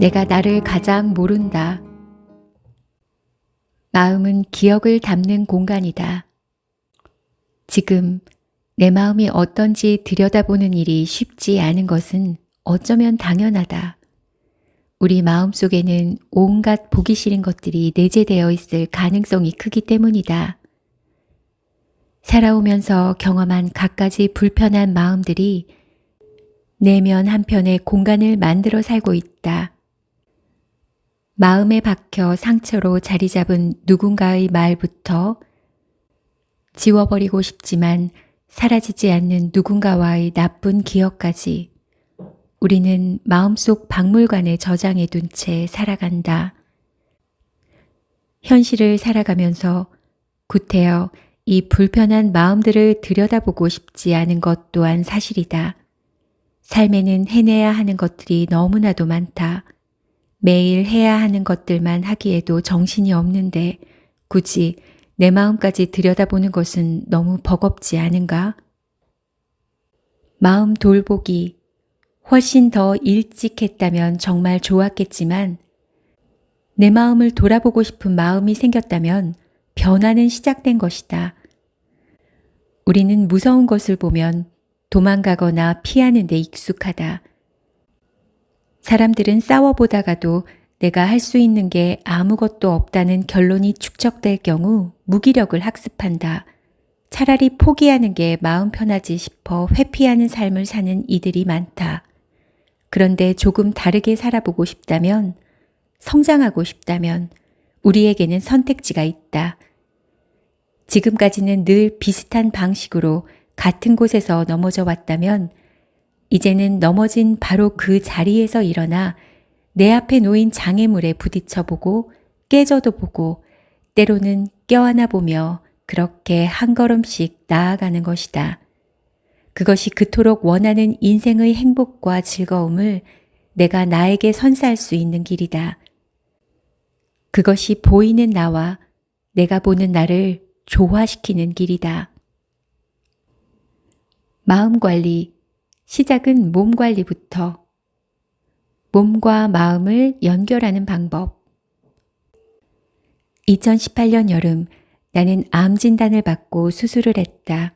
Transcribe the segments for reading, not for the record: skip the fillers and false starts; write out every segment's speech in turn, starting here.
내가 나를 가장 모른다. 마음은 기억을 담는 공간이다. 지금 내 마음이 어떤지 들여다보는 일이 쉽지 않은 것은 어쩌면 당연하다. 우리 마음 속에는 온갖 보기 싫은 것들이 내재되어 있을 가능성이 크기 때문이다. 살아오면서 경험한 갖가지 불편한 마음들이 내면 한편에 공간을 만들어 살고 있다. 마음에 박혀 상처로 자리 잡은 누군가의 말부터 지워버리고 싶지만 사라지지 않는 누군가와의 나쁜 기억까지 우리는 마음속 박물관에 저장해 둔 채 살아간다. 현실을 살아가면서 구태여 이 불편한 마음들을 들여다보고 싶지 않은 것 또한 사실이다. 삶에는 해내야 하는 것들이 너무나도 많다. 매일 해야 하는 것들만 하기에도 정신이 없는데 굳이 내 마음까지 들여다보는 것은 너무 버겁지 않은가? 마음 돌보기 훨씬 더 일찍 했다면 정말 좋았겠지만 내 마음을 돌아보고 싶은 마음이 생겼다면 변화는 시작된 것이다. 우리는 무서운 것을 보면 도망가거나 피하는 데 익숙하다. 사람들은 싸워보다가도 내가 할 수 있는 게 아무것도 없다는 결론이 축적될 경우 무기력을 학습한다. 차라리 포기하는 게 마음 편하지 싶어 회피하는 삶을 사는 이들이 많다. 그런데 조금 다르게 살아보고 싶다면, 성장하고 싶다면 우리에게는 선택지가 있다. 지금까지는 늘 비슷한 방식으로 같은 곳에서 넘어져 왔다면 이제는 넘어진 바로 그 자리에서 일어나 내 앞에 놓인 장애물에 부딪혀보고 깨져도 보고 때로는 껴안아 보며 그렇게 한 걸음씩 나아가는 것이다. 그것이 그토록 원하는 인생의 행복과 즐거움을 내가 나에게 선사할 수 있는 길이다. 그것이 보이는 나와 내가 보는 나를 조화시키는 길이다. 마음 관리, 시작은 몸 관리부터. 몸과 마음을 연결하는 방법. 2018년 여름 나는 암 진단을 받고 수술을 했다.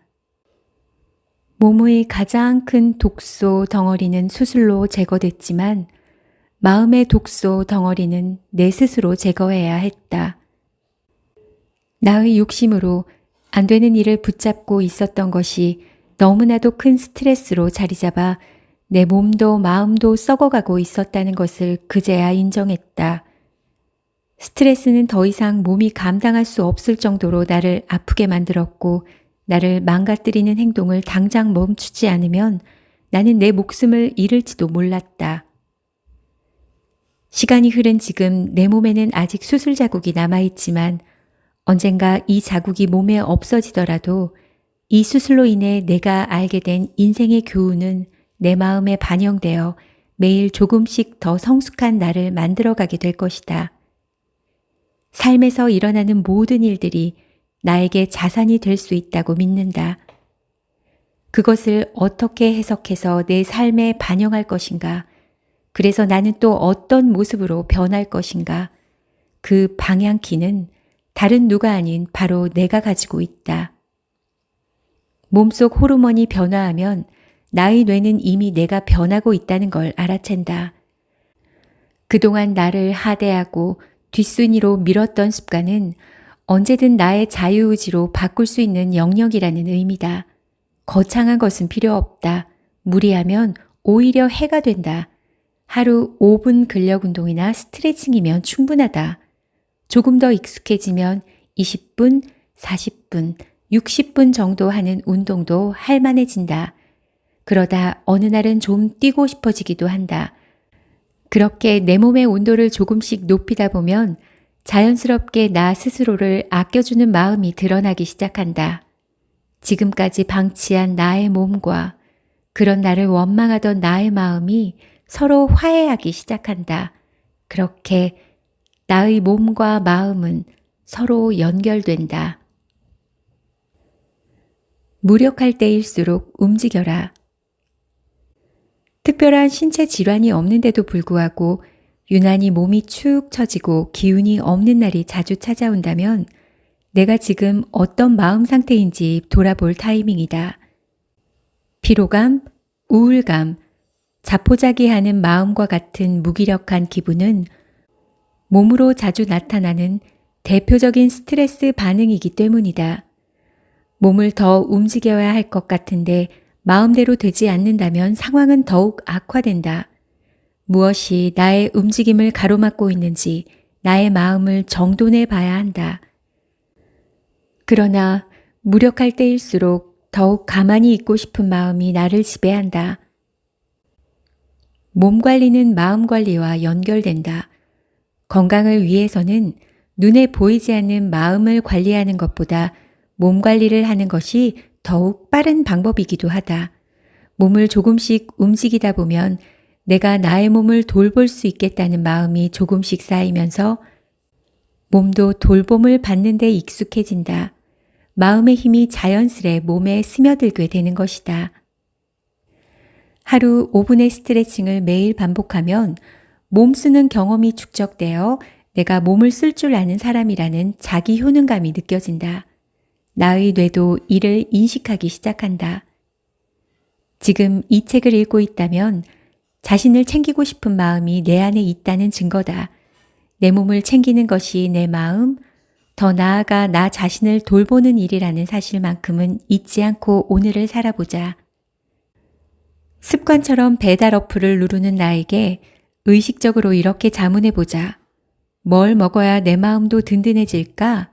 몸의 가장 큰 독소 덩어리는 수술로 제거됐지만 마음의 독소 덩어리는 내 스스로 제거해야 했다. 나의 욕심으로 안 되는 일을 붙잡고 있었던 것이 너무나도 큰 스트레스로 자리 잡아 내 몸도 마음도 썩어가고 있었다는 것을 그제야 인정했다. 스트레스는 더 이상 몸이 감당할 수 없을 정도로 나를 아프게 만들었고 나를 망가뜨리는 행동을 당장 멈추지 않으면 나는 내 목숨을 잃을지도 몰랐다. 시간이 흐른 지금 내 몸에는 아직 수술 자국이 남아있지만 언젠가 이 자국이 몸에 없어지더라도 이 수술로 인해 내가 알게 된 인생의 교훈은 내 마음에 반영되어 매일 조금씩 더 성숙한 나를 만들어가게 될 것이다. 삶에서 일어나는 모든 일들이 나에게 자산이 될 수 있다고 믿는다. 그것을 어떻게 해석해서 내 삶에 반영할 것인가? 그래서 나는 또 어떤 모습으로 변할 것인가? 그 방향키는 다른 누가 아닌 바로 내가 가지고 있다. 몸속 호르몬이 변화하면 나의 뇌는 이미 내가 변하고 있다는 걸 알아챈다. 그동안 나를 하대하고 뒷순위로 밀었던 습관은 언제든 나의 자유의지로 바꿀 수 있는 영역이라는 의미다. 거창한 것은 필요 없다. 무리하면 오히려 해가 된다. 하루 5분 근력 운동이나 스트레칭이면 충분하다. 조금 더 익숙해지면 20분, 40분, 60분 정도 하는 운동도 할만해진다. 그러다 어느 날은 좀 뛰고 싶어지기도 한다. 그렇게 내 몸의 온도를 조금씩 높이다 보면 자연스럽게 나 스스로를 아껴주는 마음이 드러나기 시작한다. 지금까지 방치한 나의 몸과 그런 나를 원망하던 나의 마음이 서로 화해하기 시작한다. 그렇게 나의 몸과 마음은 서로 연결된다. 무력할 때일수록 움직여라. 특별한 신체 질환이 없는데도 불구하고 유난히 몸이 축 처지고 기운이 없는 날이 자주 찾아온다면 내가 지금 어떤 마음 상태인지 돌아볼 타이밍이다. 피로감, 우울감, 자포자기하는 마음과 같은 무기력한 기분은 몸으로 자주 나타나는 대표적인 스트레스 반응이기 때문이다. 몸을 더 움직여야 할 것 같은데 마음대로 되지 않는다면 상황은 더욱 악화된다. 무엇이 나의 움직임을 가로막고 있는지 나의 마음을 정돈해 봐야 한다. 그러나 무력할 때일수록 더욱 가만히 있고 싶은 마음이 나를 지배한다. 몸 관리는 마음 관리와 연결된다. 건강을 위해서는 눈에 보이지 않는 마음을 관리하는 것보다 몸 관리를 하는 것이 더욱 빠른 방법이기도 하다. 몸을 조금씩 움직이다 보면 내가 나의 몸을 돌볼 수 있겠다는 마음이 조금씩 쌓이면서 몸도 돌봄을 받는 데 익숙해진다. 마음의 힘이 자연스레 몸에 스며들게 되는 것이다. 하루 5분의 스트레칭을 매일 반복하면 몸 쓰는 경험이 축적되어 내가 몸을 쓸 줄 아는 사람이라는 자기 효능감이 느껴진다. 나의 뇌도 이를 인식하기 시작한다. 지금 이 책을 읽고 있다면 자신을 챙기고 싶은 마음이 내 안에 있다는 증거다. 내 몸을 챙기는 것이 내 마음, 더 나아가 나 자신을 돌보는 일이라는 사실만큼은 잊지 않고 오늘을 살아보자. 습관처럼 배달 어플을 누르는 나에게 의식적으로 이렇게 자문해보자. 뭘 먹어야 내 마음도 든든해질까?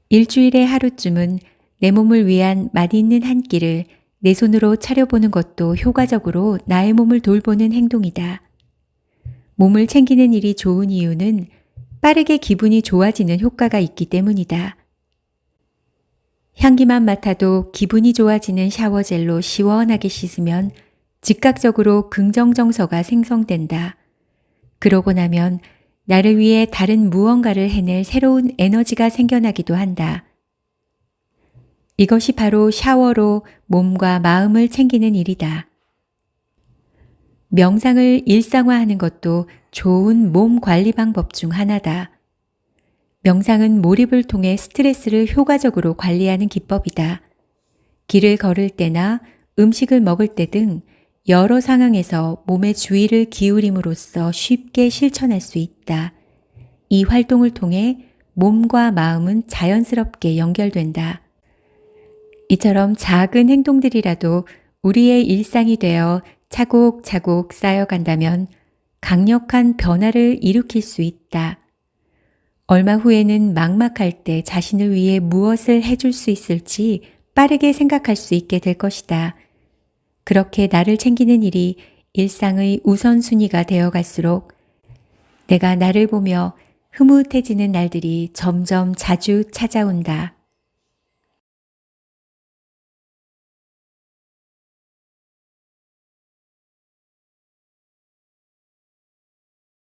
일주일에 하루쯤은 내 몸을 위한 맛있는 한 끼를 내 손으로 차려보는 것도 효과적으로 나의 몸을 돌보는 행동이다. 몸을 챙기는 일이 좋은 이유는 빠르게 기분이 좋아지는 효과가 있기 때문이다. 향기만 맡아도 기분이 좋아지는 샤워젤로 시원하게 씻으면 즉각적으로 긍정 정서가 생성된다. 그러고 나면 나를 위해 다른 무언가를 해낼 새로운 에너지가 생겨나기도 한다. 이것이 바로 샤워로 몸과 마음을 챙기는 일이다. 명상을 일상화하는 것도 좋은 몸 관리 방법 중 하나다. 명상은 몰입을 통해 스트레스를 효과적으로 관리하는 기법이다. 길을 걸을 때나 음식을 먹을 때 등 여러 상황에서 몸의 주의를 기울임으로써 쉽게 실천할 수 있다. 이 활동을 통해 몸과 마음은 자연스럽게 연결된다. 이처럼 작은 행동들이라도 우리의 일상이 되어 차곡차곡 쌓여간다면 강력한 변화를 일으킬 수 있다. 얼마 후에는 막막할 때 자신을 위해 무엇을 해줄 수 있을지 빠르게 생각할 수 있게 될 것이다. 그렇게 나를 챙기는 일이 일상의 우선순위가 되어갈수록 내가 나를 보며 흐뭇해지는 날들이 점점 자주 찾아온다.